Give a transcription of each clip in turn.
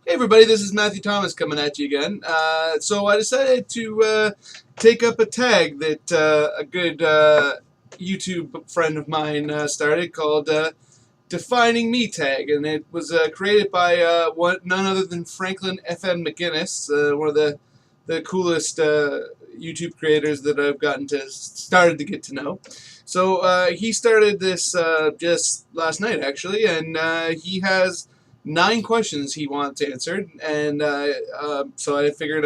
Hey everybody, this is Matthew Thomas coming at you again. So I decided to take up a tag that a good YouTube friend of mine started called Defining Me Tag, and it was created by none other than Franklyn FM McInnis, one of the coolest YouTube creators that I've started to get to know. So he started this just last night actually, and he has 9 questions he wants answered, and so I figured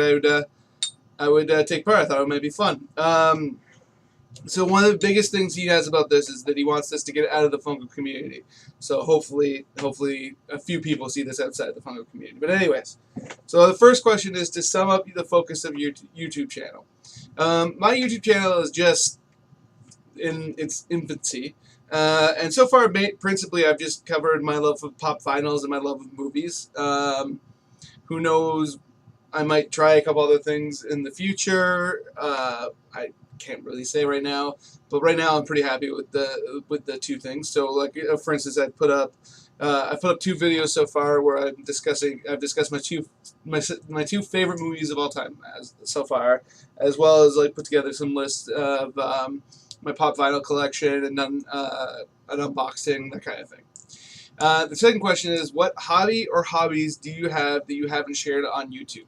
I would take part. I thought it might be fun. So one of the biggest things he has about this is that he wants us to get out of the Funko community. So hopefully a few people see this outside the Funko community. But anyways, so the first question is to sum up the focus of your YouTube channel. My YouTube channel is just in its infancy. And so far, principally, I've just covered my love of pop vinyls and my love of movies. Who knows? I might try a couple other things in the future. I can't really say right now, but right now I'm pretty happy with the two things. So, like for instance, I put up 2 videos so far where I've discussed my two favorite movies of all time so far, as well as like put together some lists of my pop vinyl collection and done an unboxing, that kind of thing. The second question is, what hobby or hobbies do you have that you haven't shared on YouTube?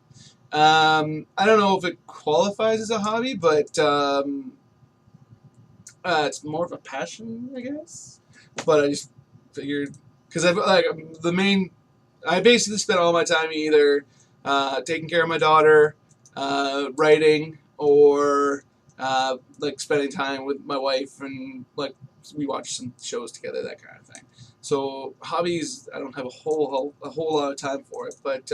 I don't know if it qualifies as a hobby, but it's more of a passion, I guess. But I just figured, because I basically spent all my time either taking care of my daughter, writing, or like spending time with my wife, and like we watch some shows together, that kind of thing. So hobbies, I don't have a whole lot of time for it, but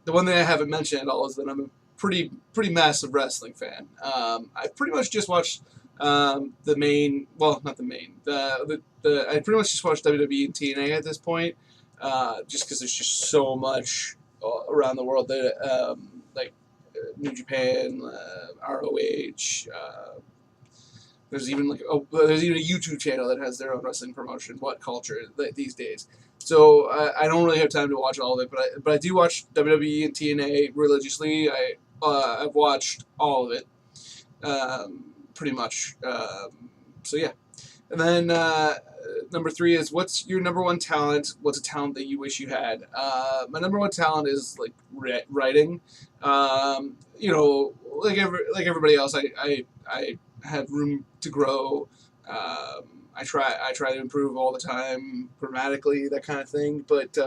the one thing I haven't mentioned at all is that I'm a pretty massive wrestling fan. I pretty much just watched the main, well, not the main, I pretty much just watch WWE and TNA at this point, just because there's just so much around the world that, like New Japan, ROH. There's even there's even a YouTube channel that has their own wrestling promotion. What Culture these days. So I don't really have time to watch all of it, but I do watch WWE and TNA religiously. I've watched all of it, pretty much. So yeah. And then number 3 is, what's your number one talent? What's a talent that you wish you had? My number one talent is like writing. You know, like everybody else, I have room to grow. I try to improve all the time, grammatically, that kind of thing. But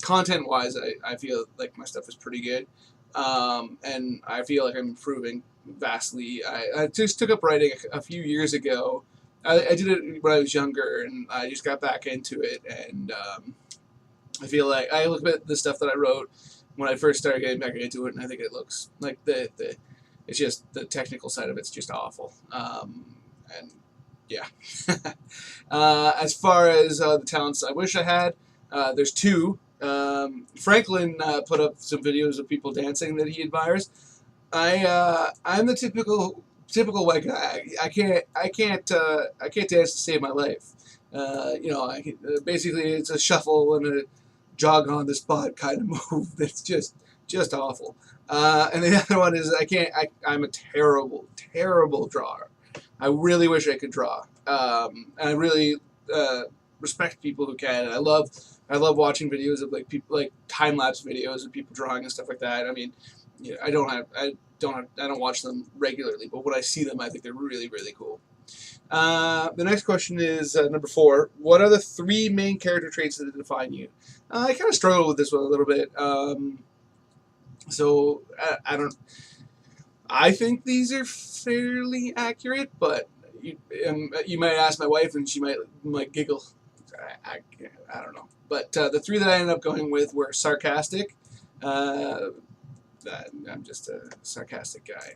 content wise, I feel like my stuff is pretty good, and I feel like I'm improving vastly. I just took up writing a few years ago. I did it when I was younger, and I just got back into it. And I feel like I look at the stuff that I wrote when I first started getting back into it, and I think it looks like it's just the technical side of it's just awful. And yeah. As far as the talents I wish I had, there's 2. Franklyn put up some videos of people dancing that he admires. I'm the typical white guy. I can't dance to save my life. You know, basically it's a shuffle and a jog on the spot kind of move that's just awful. And the other one is I'm a terrible drawer. I really wish I could draw. And I really respect people who can. And I love watching videos of like people, like time lapse videos of people drawing and stuff like that. I mean, yeah, I don't watch them regularly, but when I see them, I think they're really cool. The next question is number 4. What are the 3 main character traits that define you? I kind of struggled with this one a little bit. So I don't. I think these are fairly accurate, but you might ask my wife, and she might giggle. I don't know. But the 3 that I ended up going with were sarcastic. I'm just a sarcastic guy.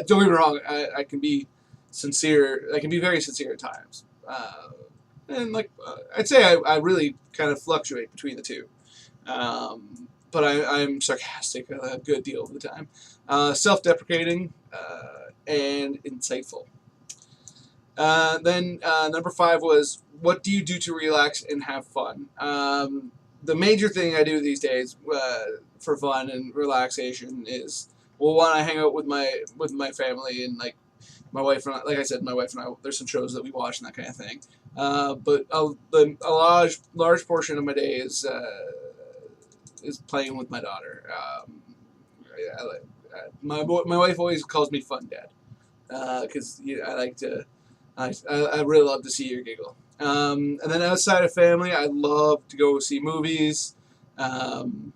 Don't get me wrong. I can be sincere. I can be very sincere at times. And I'd say I really kind of fluctuate between the 2. But I'm sarcastic a good deal of the time. Self-deprecating, and insightful. Then number 5 was, what do you do to relax and have fun? the major thing I do these days for fun and relaxation is, well, one, I hang out with my family and like my wife and I, like I said, my wife and I, there's some shows that we watch and that kind of thing. But a large portion of my day is playing with my daughter. My wife always calls me Fun Dad because I like to. I really love to see her giggle. And then outside of family, I love to go see movies. Again,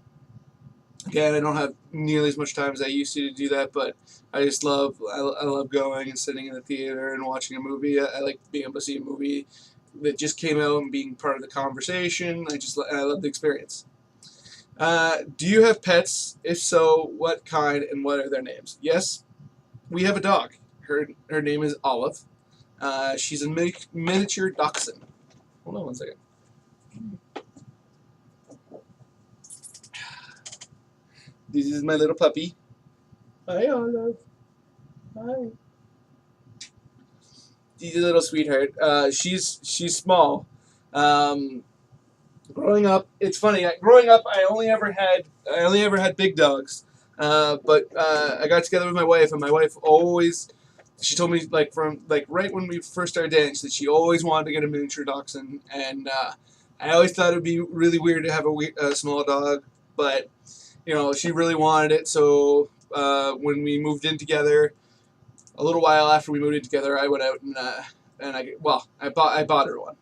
I don't have nearly as much time as I used to do that, but I just love I love going and sitting in the theater and watching a movie. I like being able to see a movie that just came out and being part of the conversation. I love the experience. Do you have pets? If so, what kind and what are their names? Yes, we have a dog. Her name is Olive. She's a miniature dachshund. Hold on one second. This is my little puppy. Hi, Olive. Hi. She's a little sweetheart. She's small. Growing up, it's funny. Growing up, I only ever had big dogs. But I got together with my wife, and my wife always. She told me from right when we first started dating that she always wanted to get a miniature dachshund, and I always thought it would be really weird to have a small dog, but she really wanted it. So when we moved in together, a little while after we moved in together, I went out and I bought her one.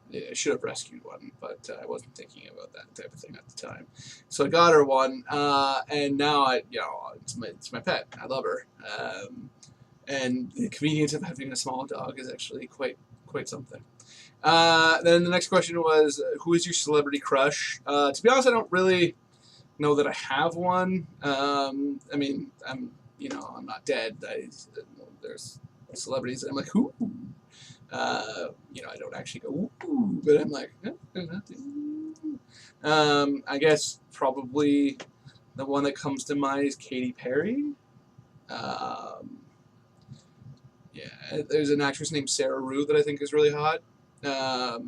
I should have rescued one, but I wasn't thinking about that type of thing at the time. So I got her one, and now it's my pet. I love her, and the convenience of having a small dog is actually quite something. Then the next question was, who is your celebrity crush? To be honest, I don't really know that I have one. I mean, I'm not dead. There's celebrities that I'm like, who? I don't actually go, ooh, but I'm like, there's nothing. I guess probably the one that comes to mind is Katy Perry. Yeah, there's an actress named Sarah Rue that I think is really hot. But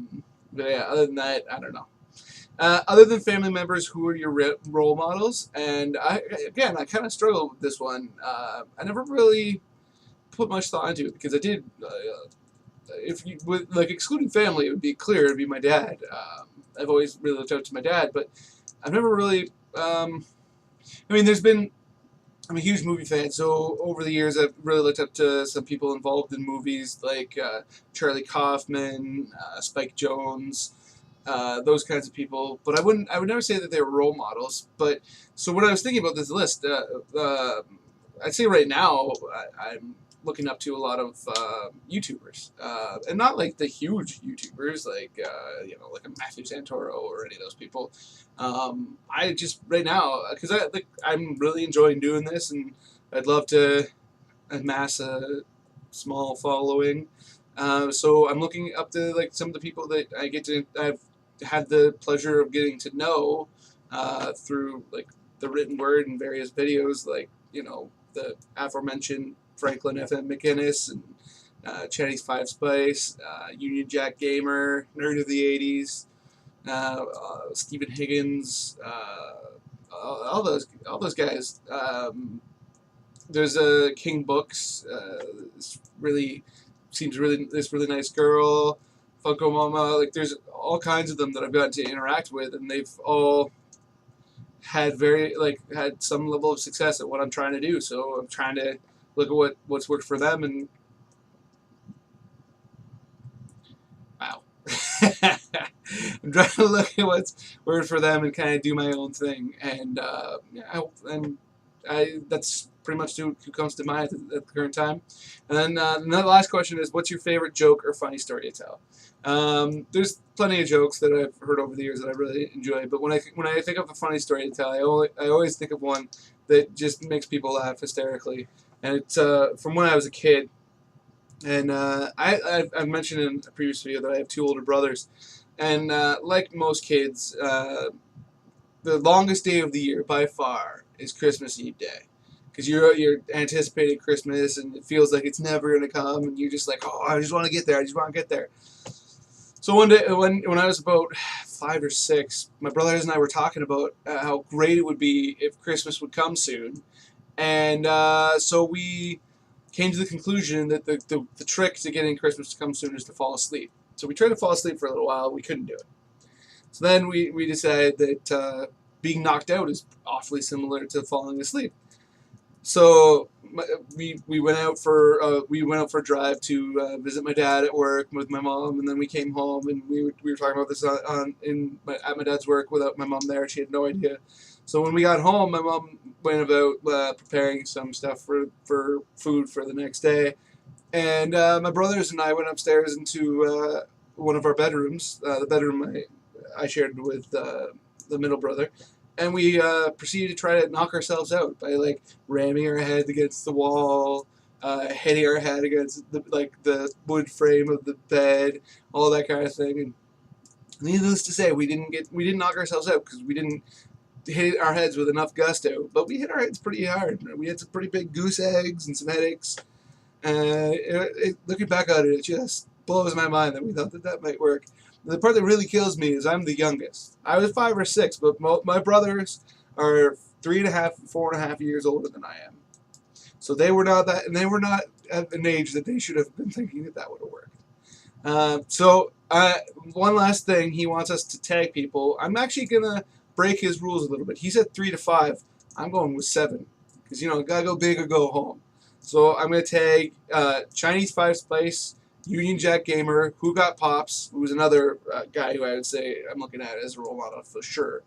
yeah, other than that, I don't know. Other than family members, who are your role models? And I kind of struggle with this one. I never really put much thought into it because I did. If you excluding family, it would be clear it'd be my dad. I've always really looked up to my dad, but I've never really. I'm a huge movie fan, so over the years I've really looked up to some people involved in movies like Charlie Kaufman, Spike Jonze, those kinds of people. But I would never say that they were role models. But so when I was thinking about this list, I'd say right now I'm looking up to a lot of YouTubers, and not like the huge YouTubers like like a Matthew Santoro or any of those people. I just right now because I'm really enjoying doing this, and I'd love to amass a small following. So I'm looking up to some of the people that I've had the pleasure of getting to know through the written word and various videos, the aforementioned Franklyn, Nathyn, McInnis, and Chinese Five Spice, UnionJackGamer, Nerd of the '80s, Stephen Higgins, all those guys. There's a King Books. This really nice girl, Funko Mama. There's all kinds of them that I've gotten to interact with, and they've all had had some level of success at what I'm trying to do. So I'm trying to look at what's worked for them, and wow. I'm trying to look at what's worked for them and kind of do my own thing, and that's pretty much who comes to mind at the current time. And then the last question is, what's your favorite joke or funny story to tell? There's plenty of jokes that I've heard over the years that I really enjoy, but when I think of a funny story to tell, I always think of one that just makes people laugh hysterically, and it's from when I was a kid. And I've mentioned in a previous video that I have two older brothers, and like most kids, the longest day of the year by far is Christmas Eve day, because you're anticipating Christmas and it feels like it's never gonna come, and you're just like, oh, I just want to get there, So one day, when I was about 5 or 6, my brothers and I were talking about how great it would be if Christmas would come soon, and so we came to the conclusion that the trick to getting Christmas to come soon is to fall asleep. So we tried to fall asleep for a little while. We couldn't do it. So then we decided that being knocked out is awfully similar to falling asleep. So we went out for a drive to visit my dad at work with my mom, and then we came home and we were talking about this at my dad's work without my mom there. She had no idea. So when we got home, my mom went about preparing some stuff for food for the next day, and my brothers and I went upstairs into one of our bedrooms, the bedroom I shared with the middle brother, and we proceeded to try to knock ourselves out by like ramming our head against the wall, hitting our head against the wood frame of the bed, all that kind of thing. And needless to say, we didn't knock ourselves out because we didn't hit our heads with enough gusto, but we hit our heads pretty hard. We had some pretty big goose eggs and some headaches. Looking back at it, it just blows my mind that we thought that might work. The part that really kills me is I'm the youngest. I was 5 or 6, but my brothers are 3.5, 4.5 years older than I am. So they were not at an age that they should have been thinking that would have worked. One last thing, he wants us to tag people. I'm actually gonna break his rules a little bit. He said 3 to 5. I'm going with 7 because gotta go big or go home. So I'm gonna tag Chinese 5 Spice, UnionJackGamer, Who Got Pops, who's another guy who I would say I'm looking at as a role model for sure.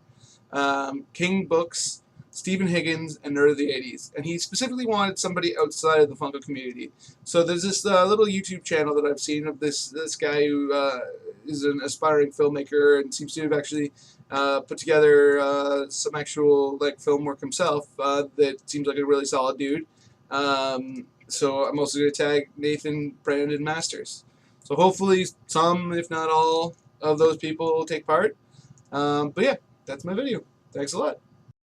King Books, Stephen Higgins, and Nerd of the 80s. And he specifically wanted somebody outside of the Funko community. So there's this little YouTube channel that I've seen of this guy who is an aspiring filmmaker and seems to have actually put together some actual film work himself that seems like a really solid dude. So I'm also going to tag Nathyn, Brandon, Masters. So hopefully some, if not all, of those people take part. But yeah, that's my video. Thanks a lot.